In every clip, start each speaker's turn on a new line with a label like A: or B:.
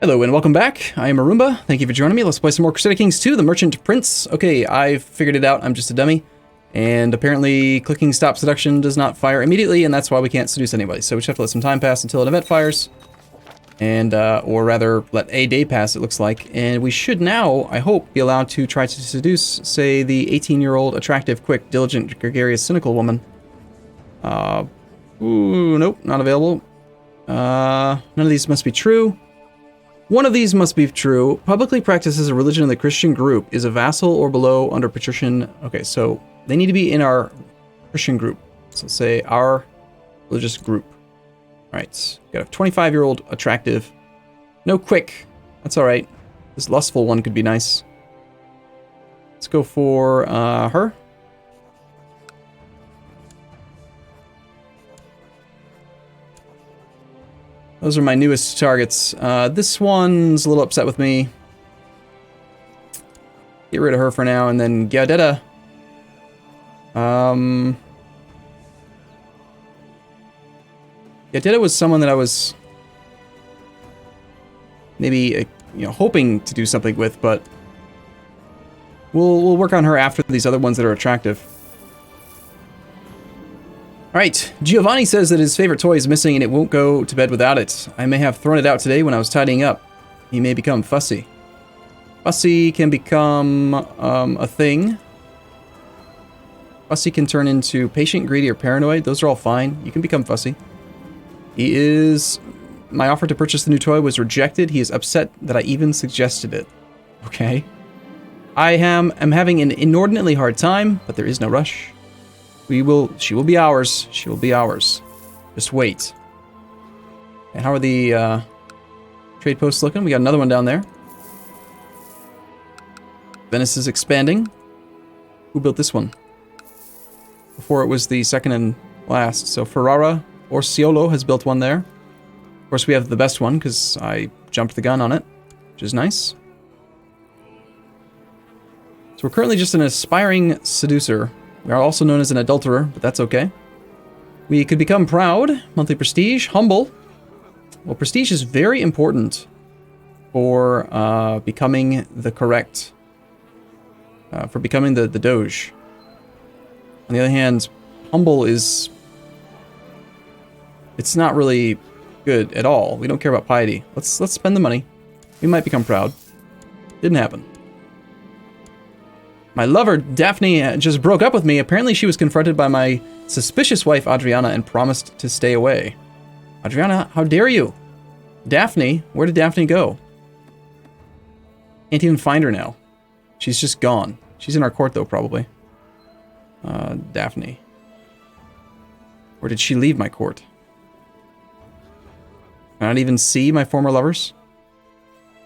A: Hello and welcome back. I am Arumba. Thank you for joining me. Let's play some more Crusader Kings 2, The Merchant Prince. Okay, I've figured it out. I'm just a dummy. And apparently clicking stop seduction does not fire immediately, and that's why we can't seduce anybody. So we just have to let some time pass until an event fires. And, or rather, let a day pass, it looks like. And we should now, I hope, be allowed to try to seduce, say, the 18-year-old, attractive, quick, diligent, gregarious, cynical woman. Nope, not available. None of these must be true. One of these must be true. Publicly practices a religion in the Christian group, is a vassal or below under patrician. Okay, so they need to be in our Christian group. So say our religious group. All right, got a 25-year-old attractive. No quick. That's all right. This lustful one could be nice. Let's go for her. Those are my newest targets. This one's a little upset with me. Get rid of her for now, and then Gaudetta. Gaudetta was someone that I was maybe hoping to do something with, but we'll work on her after these other ones that are attractive. Alright, Giovanni says that his favorite toy is missing and it won't go to bed without it. I may have thrown it out today when I was tidying up. He may become fussy. Fussy can become a thing. Fussy can turn into patient, greedy, or paranoid. Those are all fine. You can become fussy. He is... My offer to purchase the new toy was rejected. He is upset that I even suggested it. Okay. I'm having an inordinately hard time, but there is no rush. She will be ours. She will be ours. Just wait. And how are the trade posts looking? We got another one down there. Venice is expanding. Who built this one? Before it was the second and last. So Ferrara Orciolo has built one there. Of course, we have the best one because I jumped the gun on it, which is nice. So we're currently just an aspiring seducer. We are also known as an adulterer, but that's okay. We could become proud, monthly prestige, humble. Well, prestige is very important for becoming the correct, for becoming the Doge. On the other hand, humble is, it's not really good at all. We don't care about piety. Let's spend the money. We might become proud. Didn't happen. My lover, Daphne, just broke up with me. Apparently she was confronted by my suspicious wife, Adriana, and promised to stay away. Adriana, how dare you? Daphne? Where did Daphne go? Can't even find her now. She's just gone. She's in our court, though, probably. Daphne. Or did she leave my court? Can I not even see my former lovers?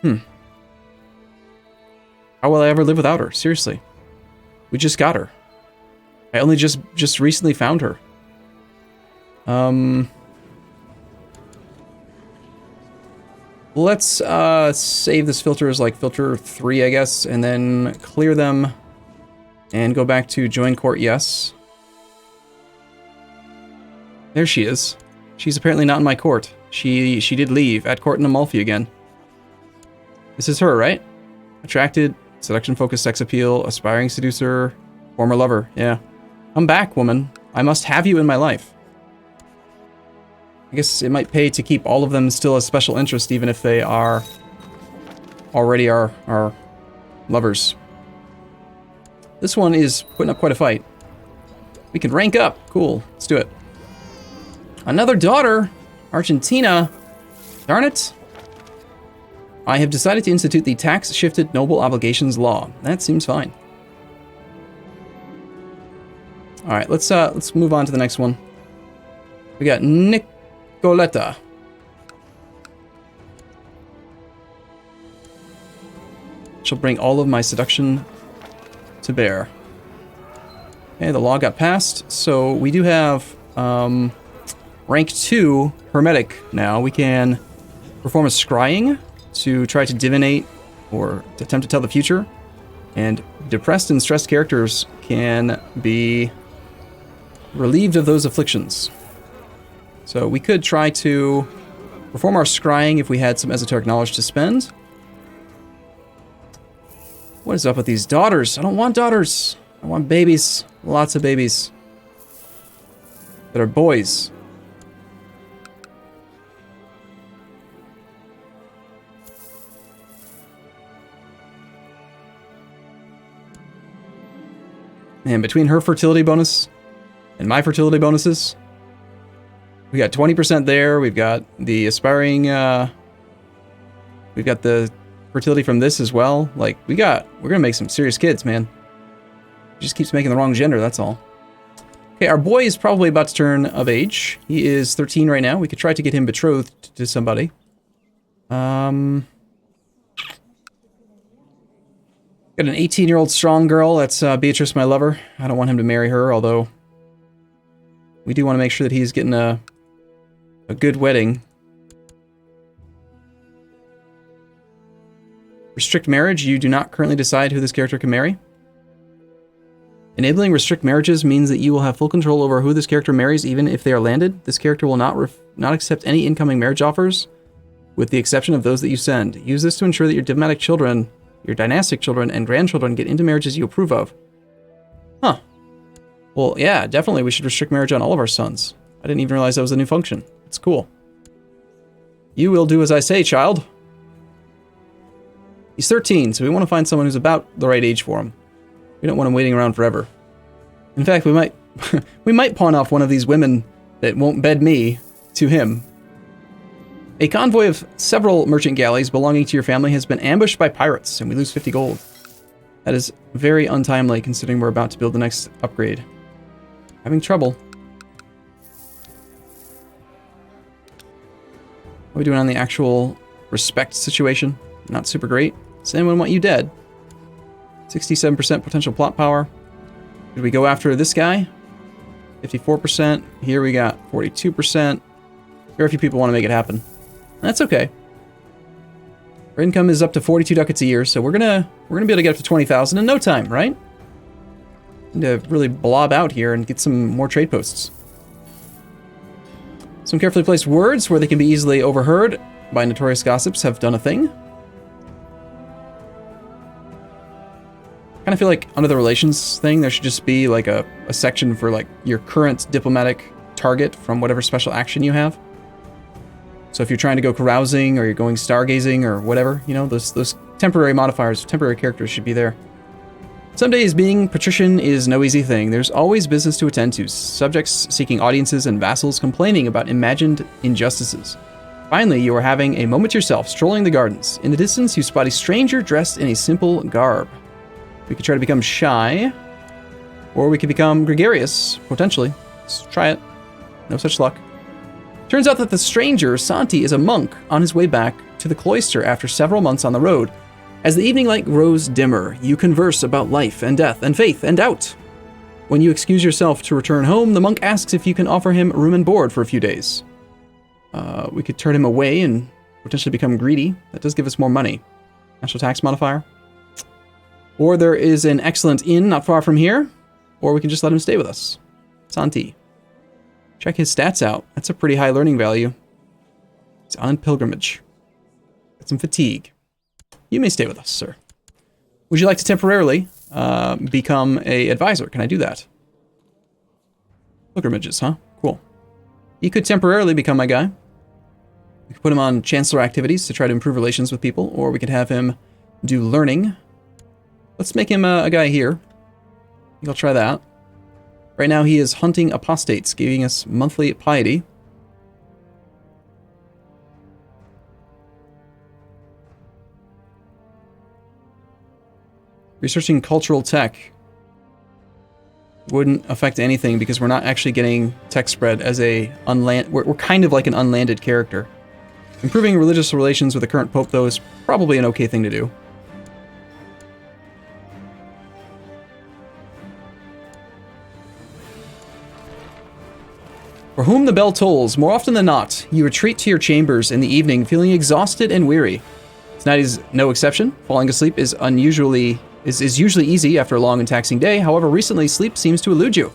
A: How will I ever live without her? Seriously. We just got her. I only just recently found her. Let's save this filter as like filter 3, I guess, and then clear them and go back to join court, yes. There she is. She's apparently not in my court. She did leave at court in Amalfi again. This is her, right? Attracted, seduction-focused sex appeal, aspiring seducer, former lover. Yeah. I'm back, woman. I must have you in my life. I guess it might pay to keep all of them still as special interest, even if they are already our lovers. This one is putting up quite a fight. We can rank up. Cool. Let's do it. Another daughter. Argentina. Darn it. I have decided to institute the tax-shifted noble obligations law. That seems fine. All right, let's move on to the next one. We got Nicoletta. She'll bring all of my seduction to bear. Okay, the law got passed, so we do have rank 2 hermetic now. We can perform a scrying to try to divinate or to attempt to tell the future. And depressed and stressed characters can be relieved of those afflictions. So we could try to Perform our scrying if we had some esoteric knowledge to spend. What is up with these daughters? I don't want daughters. I want babies. Lots of babies. That are boys. And between her fertility bonus and my fertility bonuses, we got 20% there. We've got the aspiring, we've got the fertility from this as well. Like, we're gonna make some serious kids, man. He just keeps making the wrong gender, that's all. Okay, our boy is probably about to turn of age. He is 13 right now. We could try to get him betrothed to somebody. Got an 18-year-old strong girl. That's Beatrice, my lover. I don't want him to marry her, although we do want to make sure that he's getting a good wedding. Restrict marriage. You do not currently decide who this character can marry. Enabling restrict marriages means that you will have full control over who this character marries, even if they are landed. This character will not accept any incoming marriage offers, with the exception of those that you send. Use this to ensure that your diplomatic children, your dynastic children, and grandchildren get into marriages you approve of. Huh. Well, yeah, definitely we should restrict marriage on all of our sons. I didn't even realize that was a new function. It's cool. You will do as I say, child. He's 13, so we want to find someone who's about the right age for him. We don't want him waiting around forever. In fact, we might we might pawn off one of these women that won't bed me to him. A convoy of several merchant galleys belonging to your family has been ambushed by pirates, and we lose 50 gold. That is very untimely, considering we're about to build the next upgrade. Having trouble. What are we doing on the actual respect situation? Not super great. Does anyone want you dead? 67% potential plot power. Did we go after this guy? 54%. Here we got 42%. Very few people want to make it happen. That's okay. Our income is up to 42 ducats a year, so we're gonna be able to get up to 20,000 in no time, right? Need to really blob out here and get some more trade posts. Some carefully placed words where they can be easily overheard by notorious gossips have done a thing. I feel like under the relations thing, there should just be like a section for like your current diplomatic target from whatever special action you have. So if you're trying to go carousing or you're going stargazing or whatever, you know, those temporary modifiers, temporary characters should be there. Some days being patrician is no easy thing. There's always business to attend to, subjects seeking audiences and vassals complaining about imagined injustices. Finally, you are having a moment yourself, strolling the gardens. In the distance, you spot a stranger dressed in a simple garb. We could try to become shy, or we could become gregarious, potentially. Let's try it. No such luck. Turns out that the stranger, Santi, is a monk on his way back to the cloister after several months on the road. As the evening light grows dimmer, you converse about life and death and faith and doubt. When you excuse yourself to return home, the monk asks if you can offer him room and board for a few days. We could turn him away and potentially become greedy. That does give us more money. National tax modifier. Or there is an excellent inn not far from here, or we can just let him stay with us. Santi. Check his stats out. That's a pretty high learning value. He's on pilgrimage. Got some fatigue. You may stay with us, sir. Would you like to temporarily become an advisor? Can I do that? Pilgrimages, huh? Cool. You could temporarily become my guy. We could put him on chancellor activities to try to improve relations with people, or we could have him do learning. Let's make him a guy here. I think I'll try that. Right now he is hunting apostates, giving us monthly piety. Researching cultural tech wouldn't affect anything because we're not actually getting tech spread as a we're kind of like an unlanded character. Improving religious relations with the current pope, though, is probably an okay thing to do. For whom the bell tolls, more often than not, you retreat to your chambers in the evening feeling exhausted and weary. Tonight is no exception. Falling asleep is usually easy after a long and taxing day. However, recently sleep seems to elude you.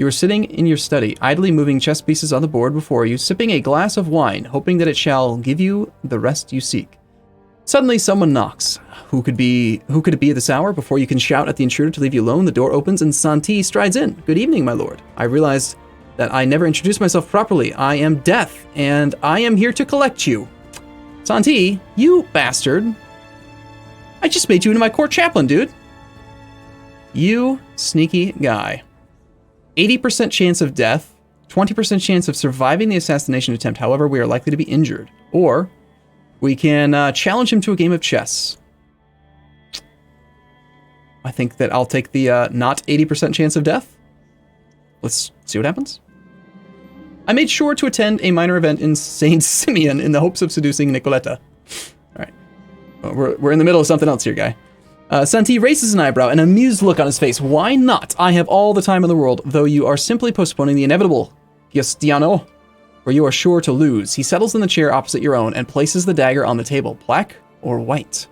A: You are sitting in your study, idly moving chess pieces on the board before you, sipping a glass of wine, hoping that it shall give you the rest you seek. Suddenly, someone knocks. Who could it be at this hour? Before you can shout at the intruder to leave you alone, the door opens and Santi strides in. Good evening, my lord. I realized that I never introduced myself properly. I am Death, and I am here to collect you. Santi, you bastard. I just made you into my court chaplain, dude. You sneaky guy. 80% chance of death, 20% chance of surviving the assassination attempt. However, we are likely to be injured. Or we can challenge him to a game of chess. I think that I'll take the not 80% chance of death. Let's see what happens. I made sure to attend a minor event in Saint Simeon in the hopes of seducing Nicoletta. All right. Well, we're in the middle of something else here, guy. Santi raises an eyebrow, an amused look on his face. Why not? I have all the time in the world, though you are simply postponing the inevitable. Giustiano, or you are sure to lose. He settles in the chair opposite your own and places the dagger on the table. Black or white?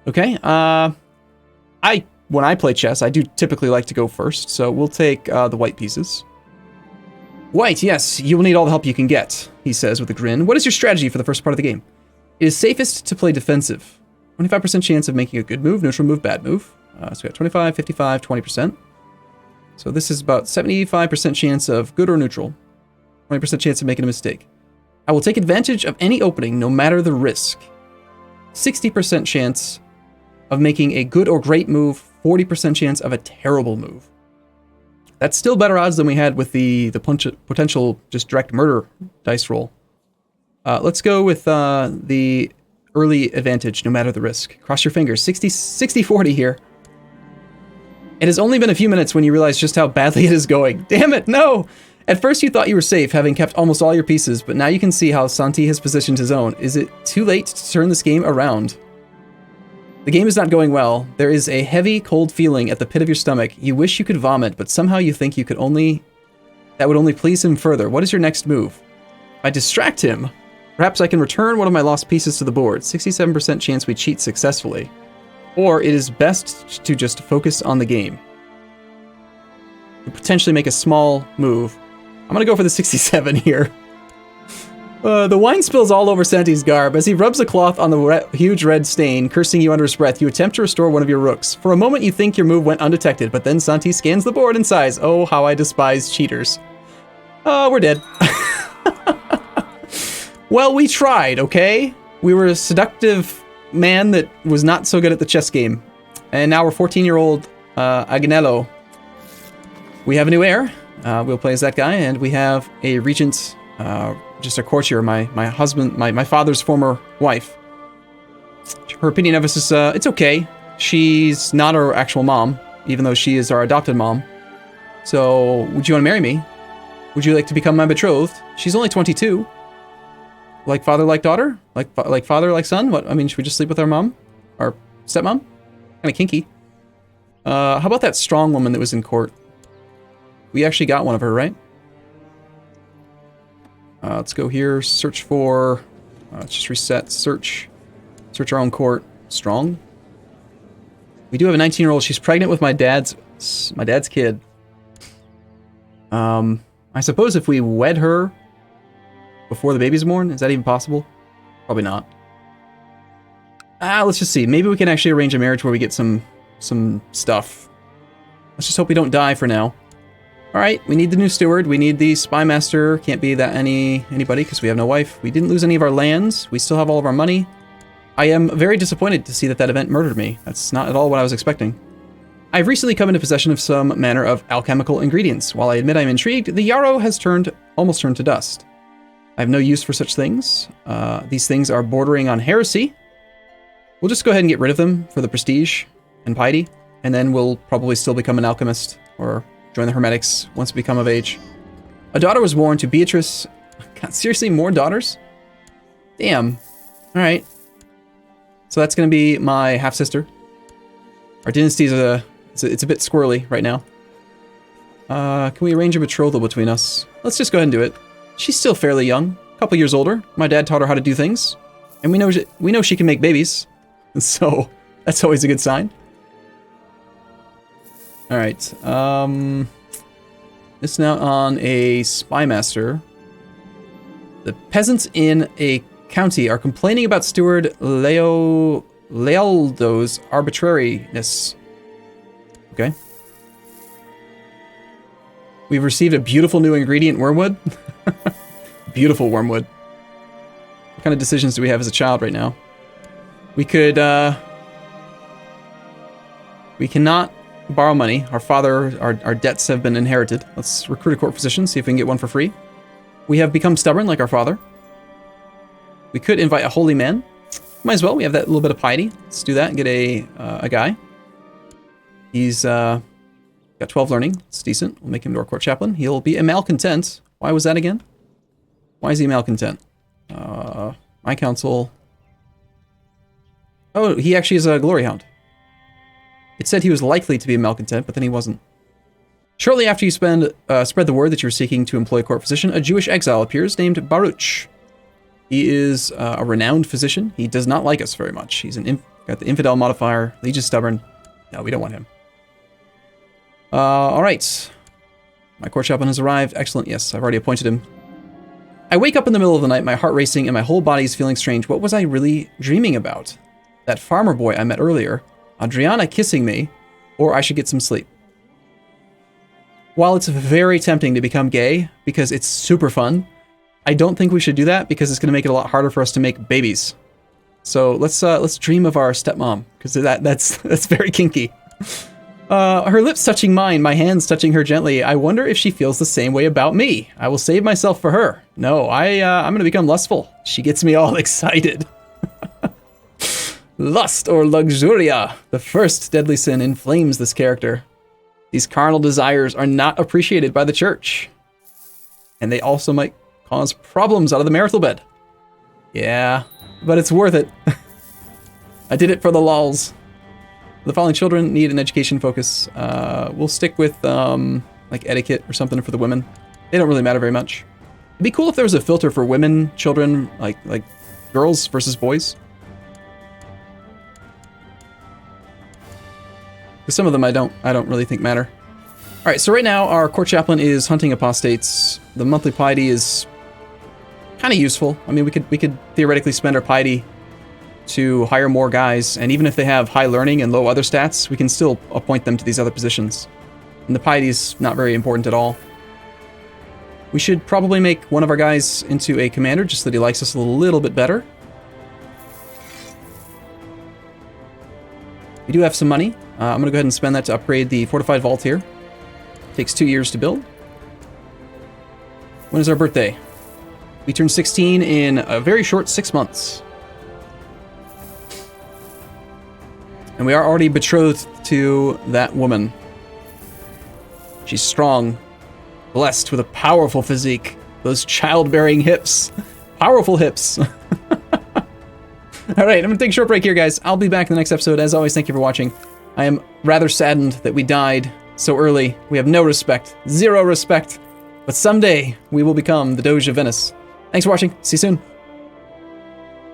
A: Okay, when I play chess, I do typically like to go first, so we'll take the white pieces. White, yes, you will need all the help you can get, he says with a grin. What is your strategy for the first part of the game? It is safest to play defensive. 25% chance of making a good move, neutral move, bad move. So we got 25, 55, 20%. So this is about 75% chance of good or neutral. 20% chance of making a mistake. I will take advantage of any opening, no matter the risk. 60% chance of making a good or great move, 40% chance of a terrible move. That's still better odds than we had with the potential just direct murder dice roll. Let's go with the early advantage, no matter the risk. Cross your fingers. 60-40 here. It has only been a few minutes when you realize just how badly it is going. Damn it, no! At first you thought you were safe, having kept almost all your pieces, but now you can see how Santi has positioned his own. Is it too late to turn this game around? The game is not going well. There is a heavy, cold feeling at the pit of your stomach. You wish you could vomit, but somehow you think that would only please him further. What is your next move? I distract him. Perhaps I can return one of my lost pieces to the board. 67% chance we cheat successfully. Or it is best to just focus on the game. You potentially make a small move. I'm gonna go for the 67 here. The wine spills all over Santi's garb. As he rubs the cloth on the huge red stain, cursing you under his breath, you attempt to restore one of your rooks. For a moment you think your move went undetected, but then Santi scans the board and sighs. Oh, how I despise cheaters. Oh, we're dead. Well, we tried, okay? We were a seductive man that was not so good at the chess game. And now we're 14-year-old Agnello. We have a new heir. We'll play as that guy, and we have a regent, just a courtier, my husband, my father's former wife. Her opinion of us is, it's okay. She's not our actual mom, even though she is our adopted mom. So, would you want to marry me? Would you like to become my betrothed? She's only 22. Like father, like daughter? Like father, like son? What? I mean, should we just sleep with our mom? Our stepmom? Kind of kinky. How about that strong woman that was in court? We actually got one of her, right? Let's go here. Search for... let's just reset. Search our own court. Strong. We do have a 19-year-old. She's pregnant with my dad's kid. I suppose if we wed her before the baby's born, is that even possible? Probably not. Let's just see. Maybe we can actually arrange a marriage where we get some stuff. Let's just hope we don't die for now. Alright, we need the new steward. We need the spy master. Can't be that anybody because we have no wife. We didn't lose any of our lands. We still have all of our money. I am very disappointed to see that event murdered me. That's not at all what I was expecting. I've recently come into possession of some manner of alchemical ingredients. While I admit I'm intrigued, the yarrow has almost turned to dust. I have no use for such things. These things are bordering on heresy. We'll just go ahead and get rid of them for the prestige and piety, and then we'll probably still become an alchemist or join the Hermetics once we become of age. A daughter was born to Beatrice. God, seriously, more daughters? Damn. Alright. So that's going to be my half-sister. Our dynasty is it's a bit squirrely right now. Can we arrange a betrothal between us? Let's just go ahead and do it. She's still fairly young, a couple years older. My dad taught her how to do things, and we know she can make babies, so that's always a good sign. All right. Missing out on a spy master. The peasants in a county are complaining about Steward Lealdo's arbitrariness. Okay. We've received a beautiful new ingredient, wormwood. Beautiful wormwood. What kind of decisions do we have as a child right now? We could, we cannot borrow money. Our debts have been inherited. Let's recruit a court physician, see if we can get one for free. We have become stubborn like our father. We could invite a holy man. Might as well, we have that little bit of piety. Let's do that and get a guy. He's got 12 learning. It's decent. We'll make him to our court chaplain. He'll be a malcontent. Why was that again? Why is he a malcontent? My counsel. Oh, he actually is a glory hound. It said he was likely to be a malcontent, but then he wasn't. Shortly after you spread the word that you were seeking to employ a court physician, a Jewish exile appears named Baruch. He is a renowned physician. He does not like us very much. He's got the infidel modifier. Liege is stubborn. No, we don't want him. All right. My court chaplain has arrived. Excellent. Yes, I've already appointed him. I wake up in the middle of the night, my heart racing, and my whole body is feeling strange. What was I really dreaming about? That farmer boy I met earlier, Adriana kissing me, or I should get some sleep. While it's very tempting to become gay, because it's super fun, I don't think we should do that because it's going to make it a lot harder for us to make babies. So let's dream of our stepmom, because that's very kinky. Her lips touching mine, my hands touching her gently. I wonder if she feels the same way about me. I will save myself for her. No, I'm going to become lustful. She gets me all excited. Lust or luxuria, the first deadly sin, inflames this character. These carnal desires are not appreciated by the church. And they also might cause problems out of the marital bed. Yeah, but it's worth it. I did it for the lulz. The following children need an education focus. We'll stick with like etiquette or something for the women. They don't really matter very much. It'd be cool if there was a filter for women, children, like girls versus boys. Because some of them I don't really think matter. All right, so right now our court chaplain is hunting apostates. The monthly piety is kind of useful. I mean, we could theoretically spend our piety to hire more guys, and even if they have high learning and low other stats, we can still appoint them to these other positions. And the piety is not very important at all. We should probably make one of our guys into a commander, just so that he likes us a little bit better. We do have some money. I'm going to go ahead and spend that to upgrade the fortified vault here. Takes 2 years to build. When is our birthday? We turn 16 in a very short 6 months. And we are already betrothed to that woman. She's strong, blessed with a powerful physique. Those childbearing hips. Powerful hips. All right, I'm going to take a short break here, guys. I'll be back in the next episode. As always, thank you for watching. I am rather saddened that we died so early. We have no respect. Zero respect. But someday, we will become the Doge of Venice. Thanks for watching. See you soon.